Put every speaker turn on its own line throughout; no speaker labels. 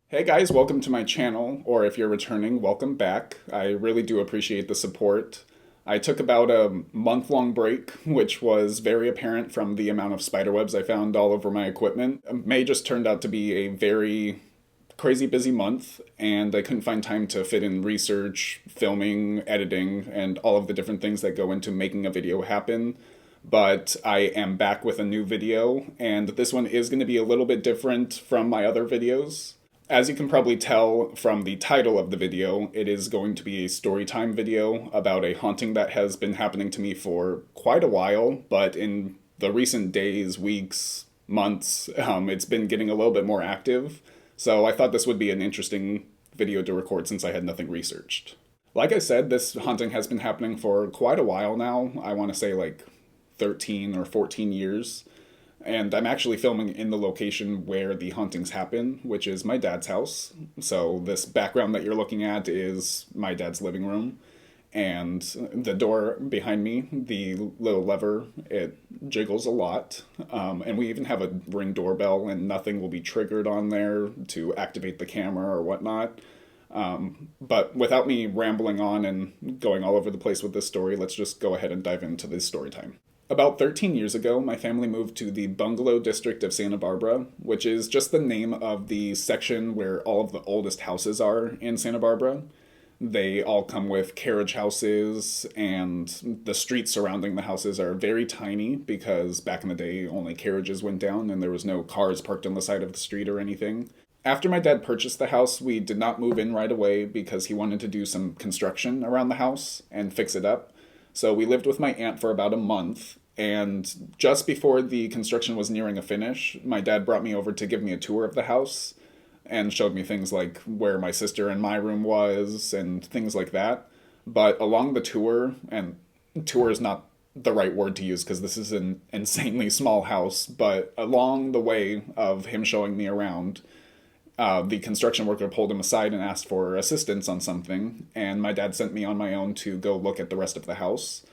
Hey guys, welcome to my channel, or if you're returning, welcome back. I really do appreciate the support. I took about a month-long break, which was very apparent from the amount of spiderwebs I found all over my equipment. May just turned out to be a very crazy busy month, and I couldn't find time to fit in research, filming, editing, and all of the different things that go into making a video happen. But I am back with a new video, and this one is going to be a little bit different from my other videos. As you can probably tell from the title of the video, it is going to be a storytime video about a haunting that has been happening to me for quite a while, but in the recent days, weeks, months, it's been getting a little bit more active. So I thought this would be an interesting video to record since I had nothing researched. Like I said, this haunting has been happening for quite a while now. I want to say like 13 or 14 years. And I'm actually filming in the location where the hauntings happen, which is my dad's house. So this background that you're looking at is my dad's living room. And the door behind me, the little lever, it jiggles a lot. And we even have a Ring doorbell, and nothing will be triggered on there to activate the camera or whatnot. But without me rambling on and going all over the place with this story, let's just go ahead and dive into this story time. About 13 years ago, my family moved to the Bungalow District of Santa Barbara, which is just the name of the section where all of the oldest houses are in Santa Barbara. They all come with carriage houses, and the streets surrounding the houses are very tiny because back in the day only carriages went down and there was no cars parked on the side of the street or anything. After my dad purchased the house, we did not move in right away because he wanted to do some construction around the house and fix it up. So we lived with my aunt for about a month, and just before the construction was nearing a finish, my dad brought me over to give me a tour of the house and showed me things like where my sister and my room was and things like that. But along the tour, and tour is not the right word to use because this is an insanely small house, but along the way of him showing me around, the construction worker pulled him aside and asked for assistance on something, and my dad sent me on my own to go look at the rest of the house.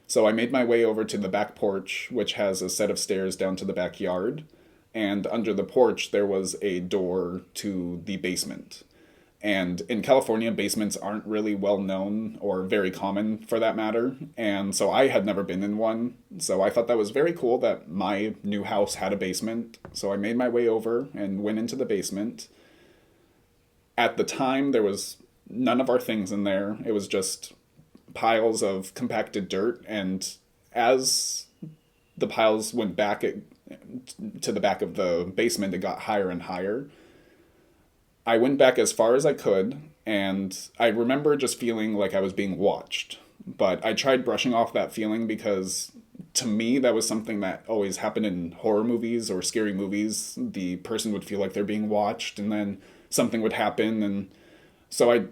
So I made my way over to the back porch, which has a set of stairs down to the backyard, and under the porch there was a door to the basement. And in California, basements aren't really well known or very common for that matter, and so I had never been in one. So I thought that was very cool that my new house had a basement. So I made my way over and went into the basement. At the time, there was none of our things in there. It was just piles of compacted dirt, and as the piles went back to the back of the basement, it got higher and higher. I went back as far as I could, and I remember just feeling like I was being watched. But I tried brushing off that feeling because to me, that was something that always happened in horror movies or scary movies. The person would feel like they're being watched, and then something would happen. And so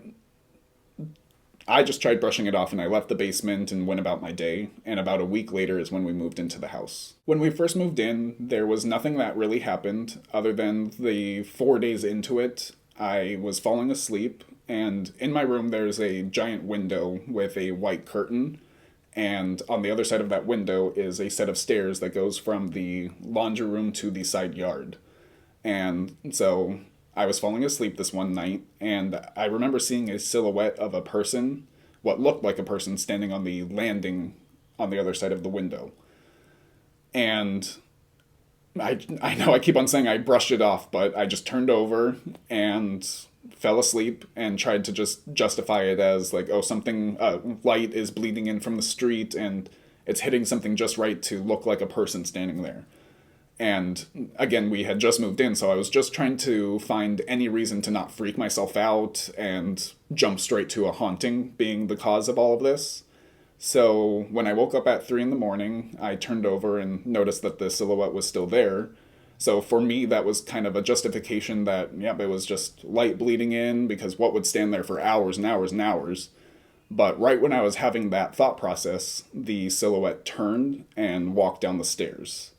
I just tried brushing it off, and I left the basement and went about my day. And about a week later is when we moved into the house. When we first moved in, there was nothing that really happened other than the 4 days into it, I was falling asleep, and in my room there's a giant window with a white curtain, and on the other side of that window is a set of stairs that goes from the laundry room to the side yard. And so I was falling asleep this one night, and I remember seeing a silhouette of a person, what looked like a person, standing on the landing on the other side of the window. And I know I keep on saying I brushed it off, but I just turned over and fell asleep and tried to just justify it as like, oh, something, light is bleeding in from the street and it's hitting something just right to look like a person standing there. And again, we had just moved in, so I was just trying to find any reason to not freak myself out and jump straight to a haunting being the cause of all of this. So when I woke up at 3 in the morning, I turned over and noticed that the silhouette was still there. So for me, that was kind of a justification that, yep, it was just light bleeding in, because what would stand there for hours and hours and hours? But right when I was having that thought process, the silhouette turned and walked down the stairs.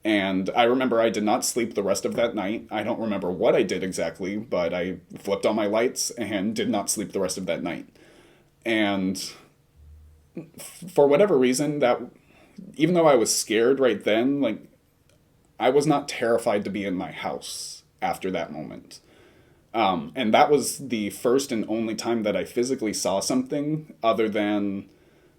And I remember I did not sleep the rest of that night. I don't remember what I did exactly, but I flipped on my lights and did not sleep the rest of that night. And for whatever reason, that even though I was scared right then, like I was not terrified to be in my house after that moment. And that was the first and only time that I physically saw something, other than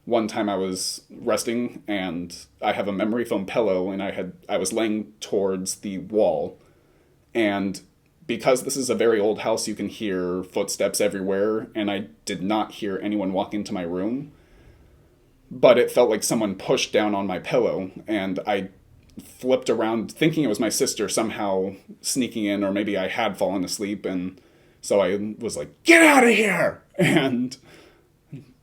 one time I was resting and I have a memory foam pillow, and I was laying towards the wall, and because this is a very old house, you can hear footsteps everywhere, and I did not hear anyone walk into my room, but it felt like someone pushed down on my pillow, and I flipped around thinking it was my sister somehow sneaking in, or maybe I had fallen asleep, and so I was like, "Get out of here!" And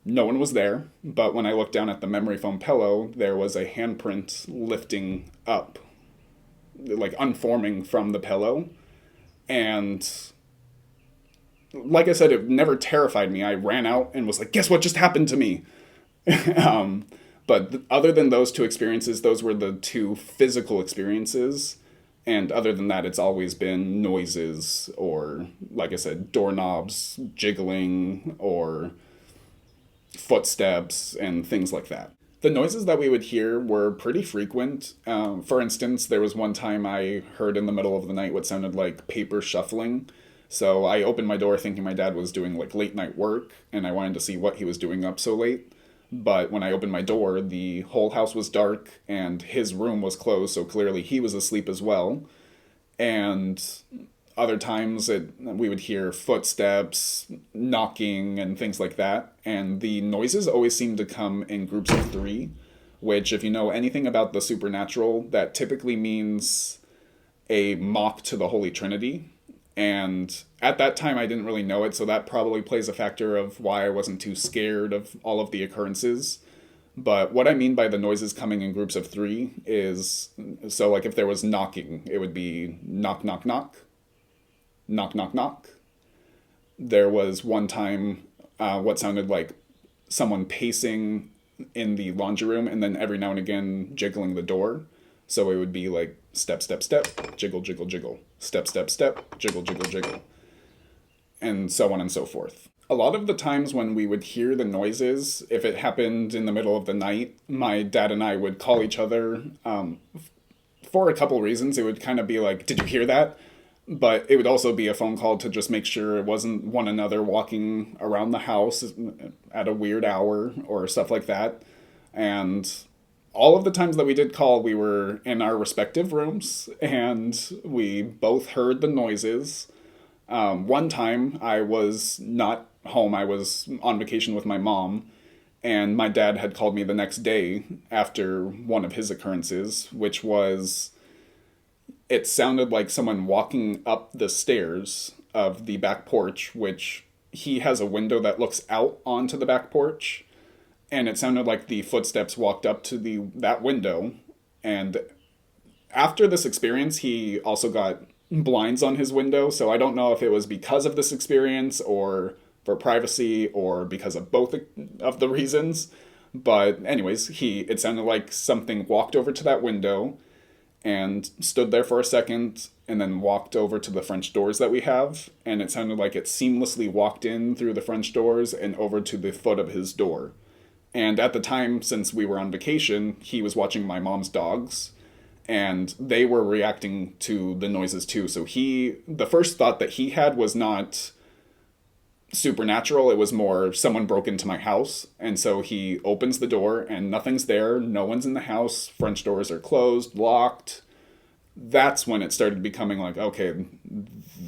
no one was there, but when I looked down at the memory foam pillow, there was a handprint lifting up, like unforming from the pillow. And like I said, it never terrified me. I ran out and was like, "Guess what just happened to me?" um, but other than those two experiences, those were the two physical experiences. And other than that, it's always been noises, or, like I said, doorknobs jiggling, or footsteps and things like that. The noises that we would hear were pretty frequent. For instance, there was one time I heard in the middle of the night what sounded like paper shuffling. So I opened my door thinking my dad was doing like late night work, and I wanted to see what he was doing up so late. But when I opened my door, the whole house was dark and his room was closed, so clearly he was asleep as well. And other times we would hear footsteps, knocking, and things like that. And the noises always seem to come in groups of three, which, if you know anything about the supernatural, that typically means a mock to the Holy Trinity. And at that time, I didn't really know it, so that probably plays a factor of why I wasn't too scared of all of the occurrences. But what I mean by the noises coming in groups of three is, so like if there was knocking, it would be knock, knock, knock, knock, knock, knock. There was one time what sounded like someone pacing in the laundry room, and then every now and again jiggling the door. So it would be like step, step, step, jiggle, jiggle, jiggle, step, step, step, jiggle, jiggle, jiggle, and so on and so forth. A lot of the times when we would hear the noises, if it happened in the middle of the night, my dad and I would call each other for a couple reasons. It would kind of be like, "Did you hear that?" But it would also be a phone call to just make sure it wasn't one another walking around the house at a weird hour or stuff like that. And all of the times that we did call, we were in our respective rooms and we both heard the noises. One time I was not home, I was on vacation with my mom, and my dad had called me the next day after one of his occurrences, which was, it sounded like someone walking up the stairs of the back porch, which he has a window that looks out onto the back porch, and it sounded like the footsteps walked up to that window. And after this experience, he also got blinds on his window, so I don't know if it was because of this experience or for privacy or because of both of the reasons. But anyways, it sounded like something walked over to that window and stood there for a second, and then walked over to the French doors that we have, and it sounded like it seamlessly walked in through the French doors and over to the foot of his door. And at the time, since we were on vacation, he was watching my mom's dogs, and they were reacting to the noises too. So the first thought that he had was not supernatural, it was more someone broke into my house. And so he opens the door and nothing's there, no one's in the house, French doors are closed, locked. That's when it started becoming like, okay,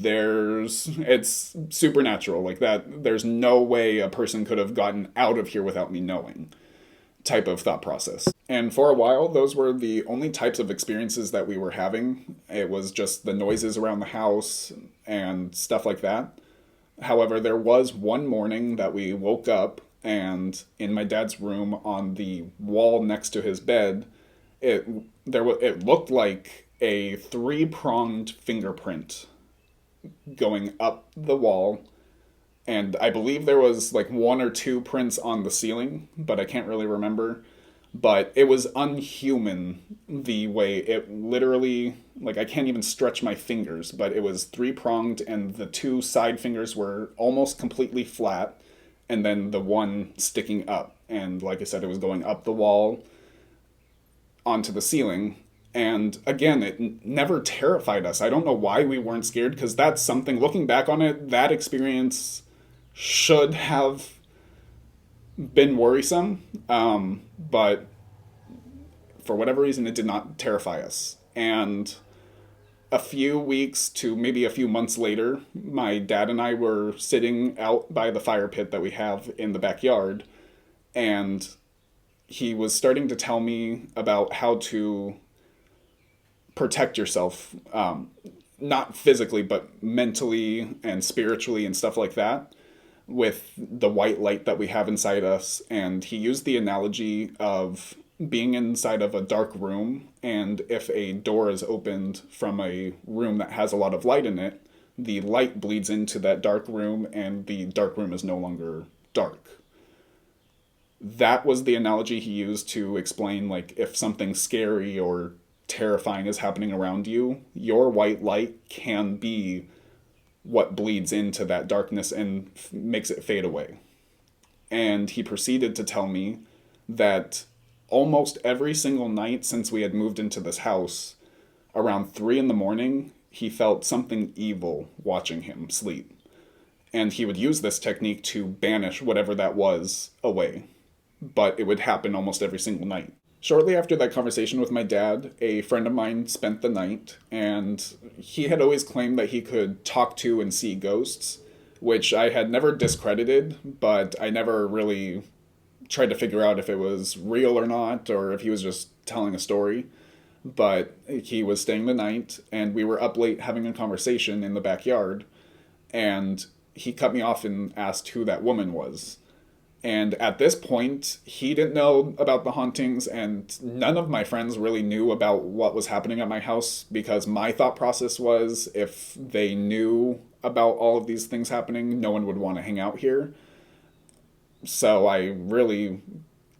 it's supernatural, like that, there's no way a person could have gotten out of here without me knowing, type of thought process. And for a while, those were the only types of experiences that we were having. It was just the noises around the house and stuff like that. However, there was one morning that we woke up, and in my dad's room, on the wall next to his bed, it looked like a three-pronged fingerprint going up the wall. And I believe there was like one or two prints on the ceiling, but I can't really remember. But it was unhuman, the way it literally, like, I can't even stretch my fingers, but it was three-pronged, and the two side fingers were almost completely flat, and then the one sticking up. And like I said, it was going up the wall onto the ceiling, And again, it never terrified us. I don't know why we weren't scared, because that's something, looking back on it, that experience should have been worrisome. But for whatever reason, it did not terrify us. And a few weeks to maybe a few months later, my dad and I were sitting out by the fire pit that we have in the backyard, and he was starting to tell me about how to protect yourself, not physically, but mentally and spiritually and stuff like that, with the white light that we have inside us. And he used the analogy of being inside of a dark room, and if a door is opened from a room that has a lot of light in it, the light bleeds into that dark room, and the dark room is no longer dark. That was the analogy he used to explain, like, if something scary or terrifying is happening around you, your white light can be what bleeds into that darkness and makes it fade away. And he proceeded to tell me that almost every single night since we had moved into this house, around 3 in the morning, he felt something evil watching him sleep. And he would use this technique to banish whatever that was away. But it would happen almost every single night. Shortly after that conversation with my dad, a friend of mine spent the night, and he had always claimed that he could talk to and see ghosts, which I had never discredited, but I never really tried to figure out if it was real or not, or if he was just telling a story. But he was staying the night, and we were up late having a conversation in the backyard, and he cut me off and asked who that woman was. And at this point, he didn't know about the hauntings, and none of my friends really knew about what was happening at my house, because my thought process was, if they knew about all of these things happening, no one would want to hang out here. So I really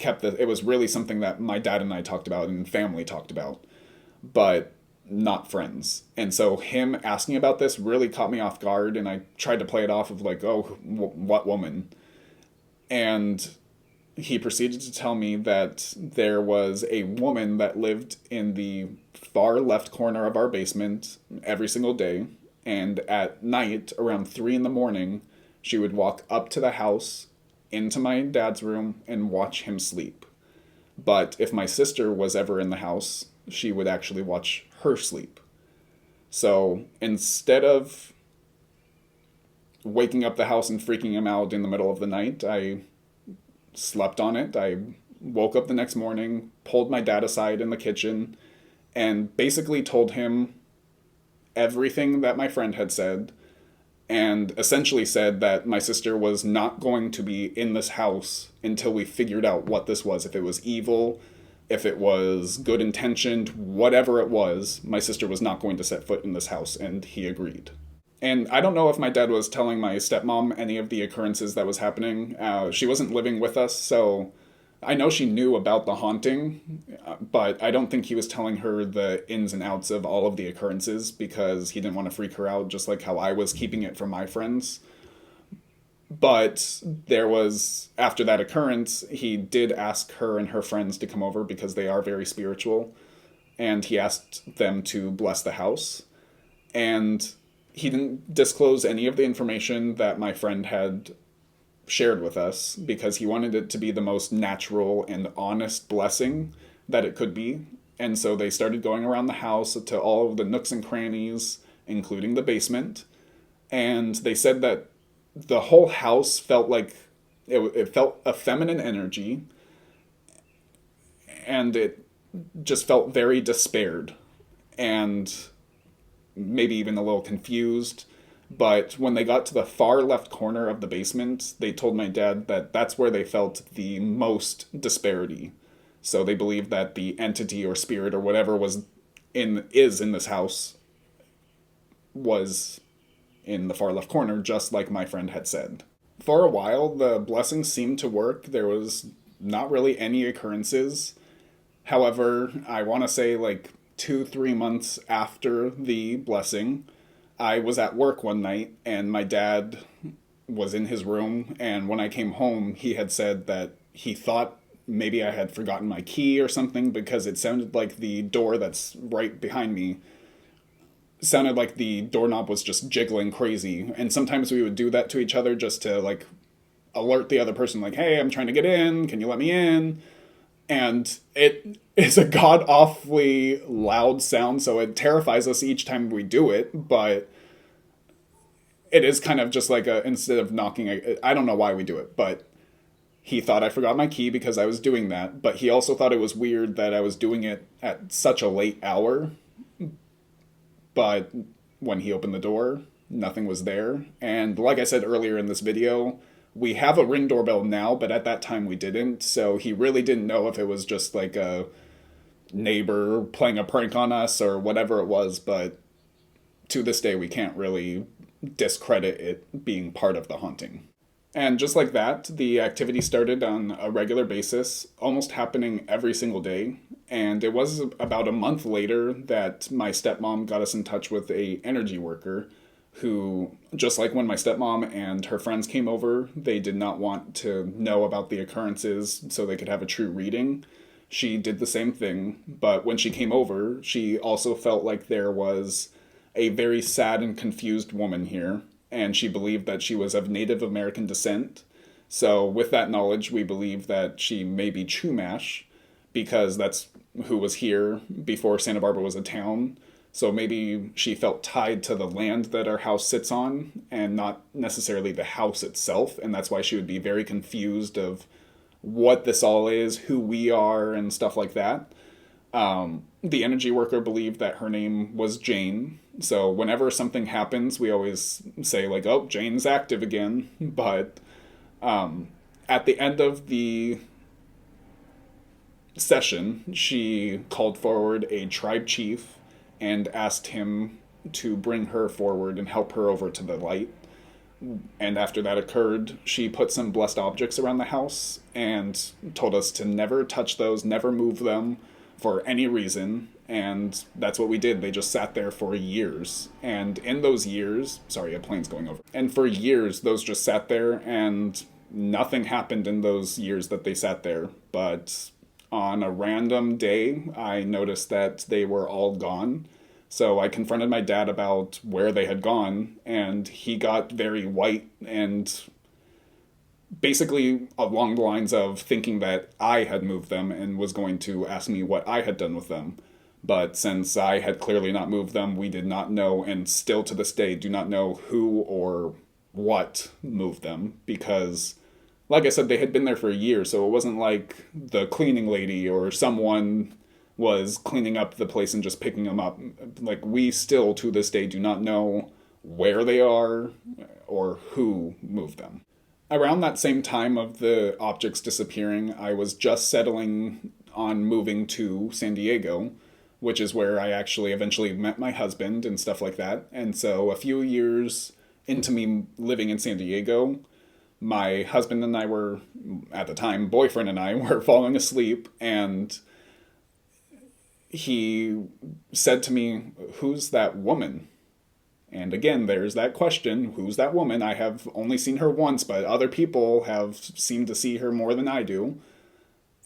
it was really something that my dad and I talked about and family talked about, but not friends. And so him asking about this really caught me off guard, and I tried to play it off of like, oh, what woman? And he proceeded to tell me that there was a woman that lived in the far left corner of our basement every single day. And at night, around 3 in the morning, she would walk up to the house, into my dad's room, and watch him sleep. But if my sister was ever in the house, she would actually watch her sleep. So instead of waking up the house and freaking him out in the middle of the night, I slept on it. I woke up the next morning, pulled my dad aside in the kitchen, and basically told him everything that my friend had said, and essentially said that my sister was not going to be in this house until we figured out what this was. If it was evil, if it was good intentioned, whatever it was, my sister was not going to set foot in this house, and he agreed. And I don't know if my dad was telling my stepmom any of the occurrences that was happening. She wasn't living with us, so I know she knew about the haunting, but I don't think he was telling her the ins and outs of all of the occurrences, because he didn't want to freak her out, just like how I was keeping it from my friends. But there was, after that occurrence, he did ask her and her friends to come over, because they are very spiritual, and he asked them to bless the house. And he didn't disclose any of the information that my friend had shared with us, because he wanted it to be the most natural and honest blessing that it could be. And so they started going around the house to all of the nooks and crannies, including the basement. And they said that the whole house felt like it felt a feminine energy, and it just felt very despaired and maybe even a little confused. But when they got to the far left corner of the basement, they told my dad that that's where they felt the most disparity. So they believed that the entity or spirit or whatever is in this house was in the far left corner, just like my friend had said. For a while, the blessing seemed to work. There was not really any occurrences. However, I want to say like 2-3 months after the blessing, I was at work one night, and my dad was in his room, and when I came home, he had said that he thought maybe I had forgotten my key or something, because it sounded like the door that's right behind me sounded like the doorknob was just jiggling crazy. And sometimes we would do that to each other just to like alert the other person, like, hey, I'm trying to get in, can you let me in? And it is a god awfully loud sound, so it terrifies us each time we do it, but it is kind of just like a, instead of knocking, I don't know why we do it, but he thought I forgot my key because I was doing that, but he also thought it was weird that I was doing it at such a late hour. But when he opened the door, nothing was there. And like I said earlier in this video, we have a Ring doorbell now, but at that time we didn't. So he really didn't know if it was just like a neighbor playing a prank on us or whatever it was. But to this day, we can't really discredit it being part of the haunting. And just like that, the activity started on a regular basis, almost happening every single day. And it was about a month later that my stepmom got us in touch with a energy worker who, just like when my stepmom and her friends came over, they did not want to know about the occurrences so they could have a true reading. She did the same thing, but when she came over, she also felt like there was a very sad and confused woman here, and she believed that she was of Native American descent. So with that knowledge, we believe that she may be Chumash, because that's who was here before Santa Barbara was a town. So maybe she felt tied to the land that our house sits on and not necessarily the house itself, and that's why she would be very confused of what this all is, who we are, and stuff like that. The energy worker believed that her name was Jane. So whenever something happens, we always say like, oh, Jane's active again. But at the end of the session, she called forward a tribe chief and asked him to bring her forward and help her over to the light. And after that occurred, she put some blessed objects around the house and told us to never touch those, never move them for any reason. And that's what we did. They just sat there for years. And in those years, sorry, a plane's going over. And for years, those just sat there and nothing happened in those years that they sat there. But on a random day, I noticed that they were all gone. So I confronted my dad about where they had gone, and he got very white and basically along the lines of thinking that I had moved them and was going to ask me what I had done with them. But since I had clearly not moved them, we did not know, and still to this day do not know who or what moved them, because like I said, they had been there for a year, so it wasn't like the cleaning lady or someone was cleaning up the place and just picking them up. Like, we still, to this day, do not know where they are or who moved them. Around that same time of the objects disappearing, I was just settling on moving to San Diego, which is where I actually eventually met my husband and stuff like that. And so a few years into me living in San Diego, my husband and I were, at the time, boyfriend and I were falling asleep, and he said to me, "Who's that woman?" And again, there's that question, who's that woman? I have only seen her once, but other people have seemed to see her more than I do.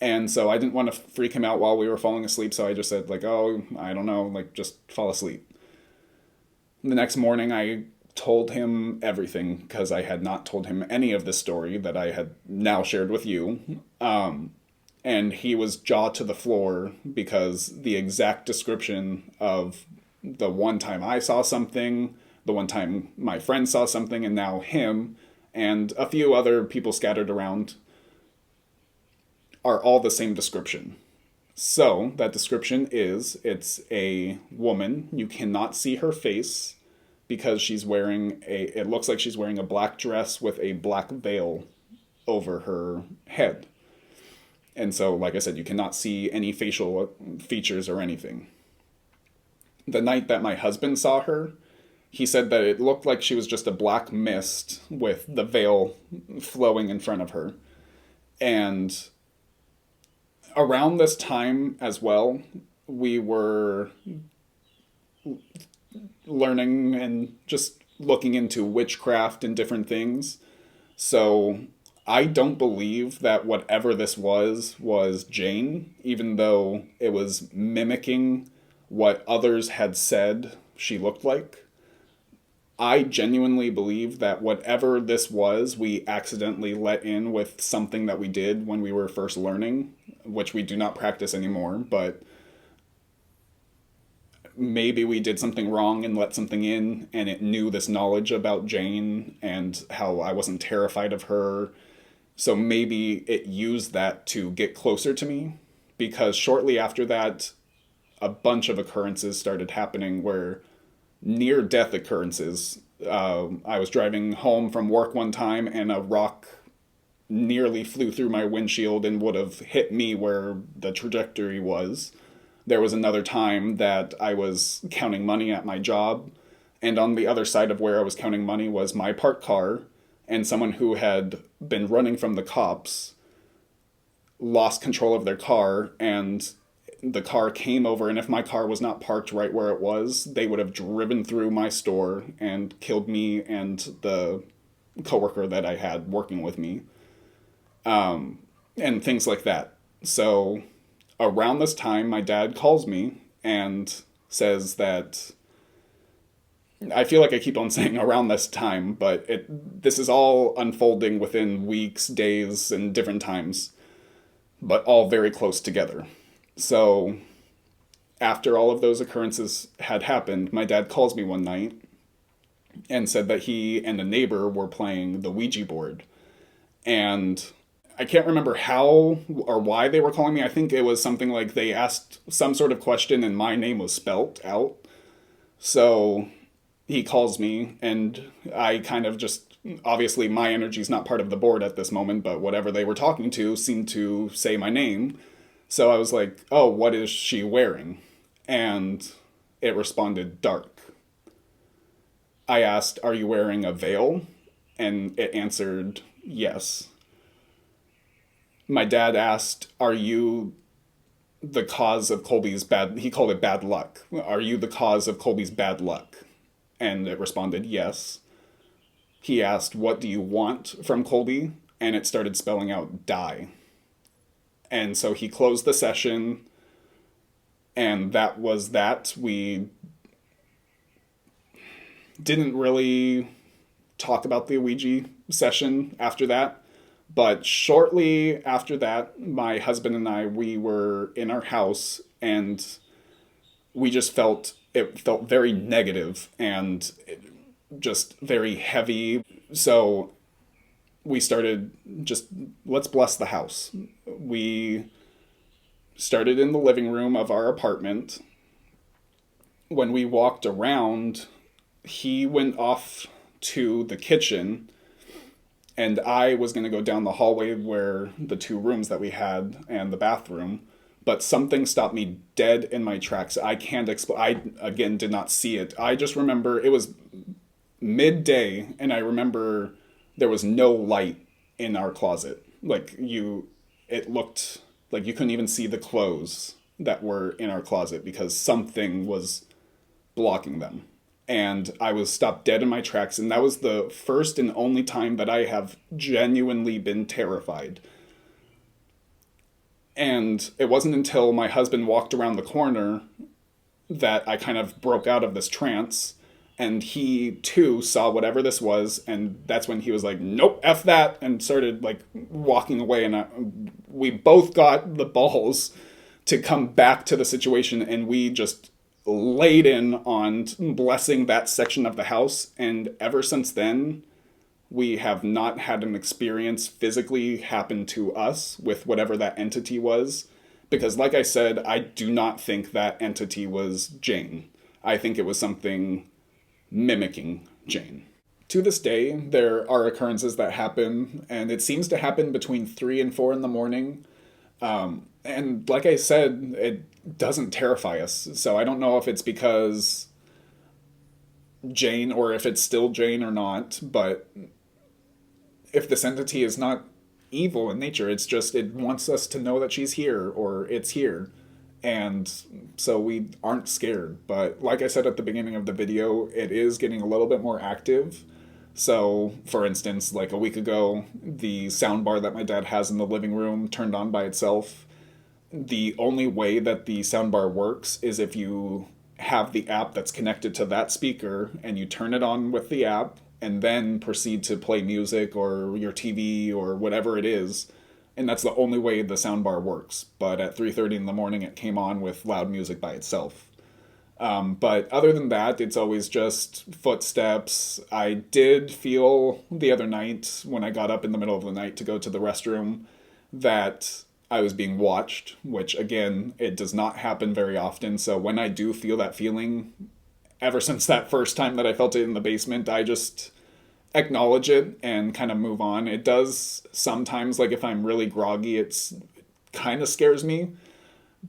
And so I didn't want to freak him out while we were falling asleep, so I just said, like, oh, I don't know, like, just fall asleep. The next morning, I told him everything, because I had not told him any of the story that I had now shared with you. And he was jaw to the floor, because the exact description of the one time I saw something, the one time my friend saw something, and now him, and a few other people scattered around, are all the same description. So, that description is, it's a woman. You cannot see her face, because she's wearing it looks like she's wearing a black dress with a black veil over her head. And so, like I said, you cannot see any facial features or anything. The night that my husband saw her, he said that it looked like she was just a black mist with the veil flowing in front of her. And around this time as well, we were learning and just looking into witchcraft and different things. So I don't believe that whatever this was Jane, even though it was mimicking what others had said she looked like. I genuinely believe that whatever this was, we accidentally let in with something that we did when we were first learning, which we do not practice anymore, but maybe we did something wrong and let something in, and it knew this knowledge about Jane and how I wasn't terrified of her. So maybe it used that to get closer to me, because shortly after that, a bunch of occurrences started happening where near death occurrences. I was driving home from work one time and a rock nearly flew through my windshield and would have hit me where the trajectory was. There was another time that I was counting money at my job, and on the other side of where I was counting money was my parked car, and someone who had been running from the cops lost control of their car, and the car came over, and if my car was not parked right where it was, they would have driven through my store and killed me and the coworker that I had working with me, and things like that. So around this time, my dad calls me and says that, I feel like I keep on saying around this time, but this is all unfolding within weeks, days, and different times, but all very close together. So after all of those occurrences had happened, my dad calls me one night and said that he and a neighbor were playing the Ouija board. And I can't remember how or why they were calling me. I think it was something like they asked some sort of question and my name was spelt out. So he calls me, and I kind of just, obviously my energy's not part of the board at this moment, but whatever they were talking to seemed to say my name. So I was like, oh, what is she wearing? And it responded, dark. I asked, are you wearing a veil? And it answered, yes. My dad asked, are you the cause of Colby's he called it bad luck. Are you the cause of Colby's bad luck? And it responded, yes. He asked, what do you want from Colby? And it started spelling out die. And so he closed the session, and that was that. We didn't really talk about the Ouija session after that. But shortly after that, my husband and I, we were in our house, and we just it felt very negative and just very heavy. So we started just, let's bless the house. We started in the living room of our apartment. When we walked around, he went off to the kitchen, and I was going to go down the hallway where the two rooms that we had and the bathroom, but something stopped me dead in my tracks. I can't explain. I, again, did not see it. I just remember it was midday, and I remember there was no light in our closet. It looked like you couldn't even see the clothes that were in our closet because something was blocking them. And I was stopped dead in my tracks, and that was the first and only time that I have genuinely been terrified. And it wasn't until my husband walked around the corner that I kind of broke out of this trance, and he too saw whatever this was, and that's when he was like, nope, F that, and started walking away, and we both got the balls to come back to the situation, and we just laid in on blessing that section of the house. And ever since then, we have not had an experience physically happen to us with whatever that entity was. Because like I said, I do not think that entity was Jane. I think it was something mimicking Jane. To this day, there are occurrences that happen, and it seems to happen between 3 and 4 in the morning. And like I said, it doesn't terrify us. So I don't know if it's because Jane, or if it's still Jane or not, but if this entity is not evil in nature, it's just, it wants us to know that she's here, or it's here. And so we aren't scared. But like I said at the beginning of the video, it is getting a little bit more active. So, for instance, like a week ago, the soundbar that my dad has in the living room turned on by itself. The only way that the soundbar works is if you have the app that's connected to that speaker and you turn it on with the app and then proceed to play music or your TV or whatever it is. And that's the only way the soundbar works. But at 3:30 in the morning, it came on with loud music by itself. But other than that, it's always just footsteps. I did feel the other night when I got up in the middle of the night to go to the restroom that I was being watched, which again, it does not happen very often. So when I do feel that feeling, ever since that first time that I felt it in the basement, I just acknowledge it and kind of move on. It does sometimes, like if I'm really groggy, it's kind of scares me,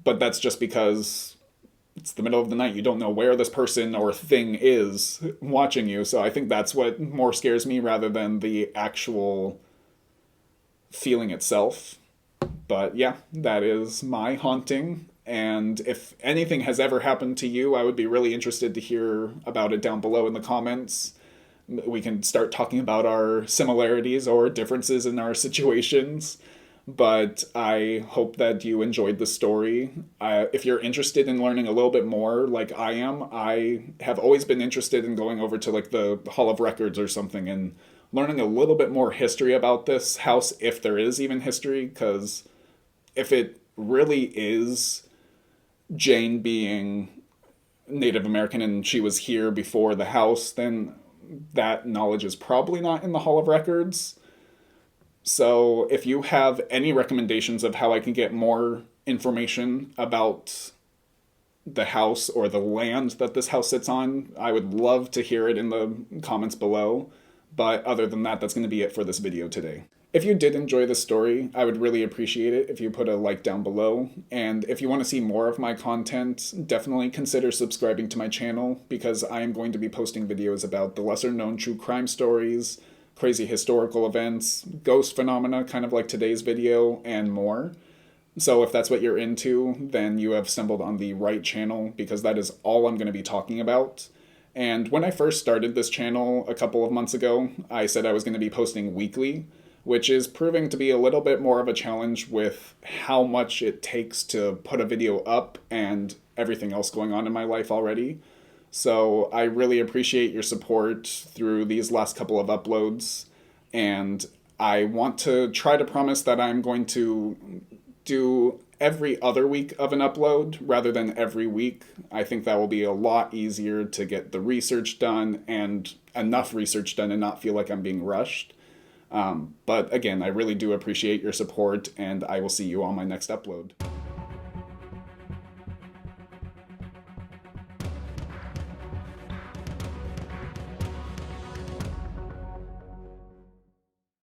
but that's just because it's the middle of the night. You don't know where this person or thing is watching you. So I think that's what more scares me rather than the actual feeling itself. But yeah, that is my haunting. And if anything has ever happened to you, I would be really interested to hear about it down below in the comments. We can start talking about our similarities or differences in our situations. But I hope that you enjoyed the story. If you're interested in learning a little bit more, like I have always been interested in going over to like the Hall of Records or something and learning a little bit more history about this house, if there is even history, because if it really is Jane being Native American and she was here before the house, then that knowledge is probably not in the Hall of Records. So if you have any recommendations of how I can get more information about the house or the land that this house sits on, I would love to hear it in the comments below. But other than that, that's going to be it for this video today. If you did enjoy the story, I would really appreciate it if you put a like down below. And if you want to see more of my content, definitely consider subscribing to my channel, because I am going to be posting videos about the lesser known true crime stories, crazy historical events, ghost phenomena, kind of like today's video, and more. So if that's what you're into, then you have stumbled on the right channel, because that is all I'm going to be talking about. And when I first started this channel a couple of months ago, I said I was going to be posting weekly, which is proving to be a little bit more of a challenge with how much it takes to put a video up and everything else going on in my life already. So I really appreciate your support through these last couple of uploads, and I want to try to promise that I'm going to do every other week of an upload rather than every week. I think that will be a lot easier to get the research done and enough research done and not feel like I'm being rushed. But again, I really do appreciate your support, and I will see you on my next upload.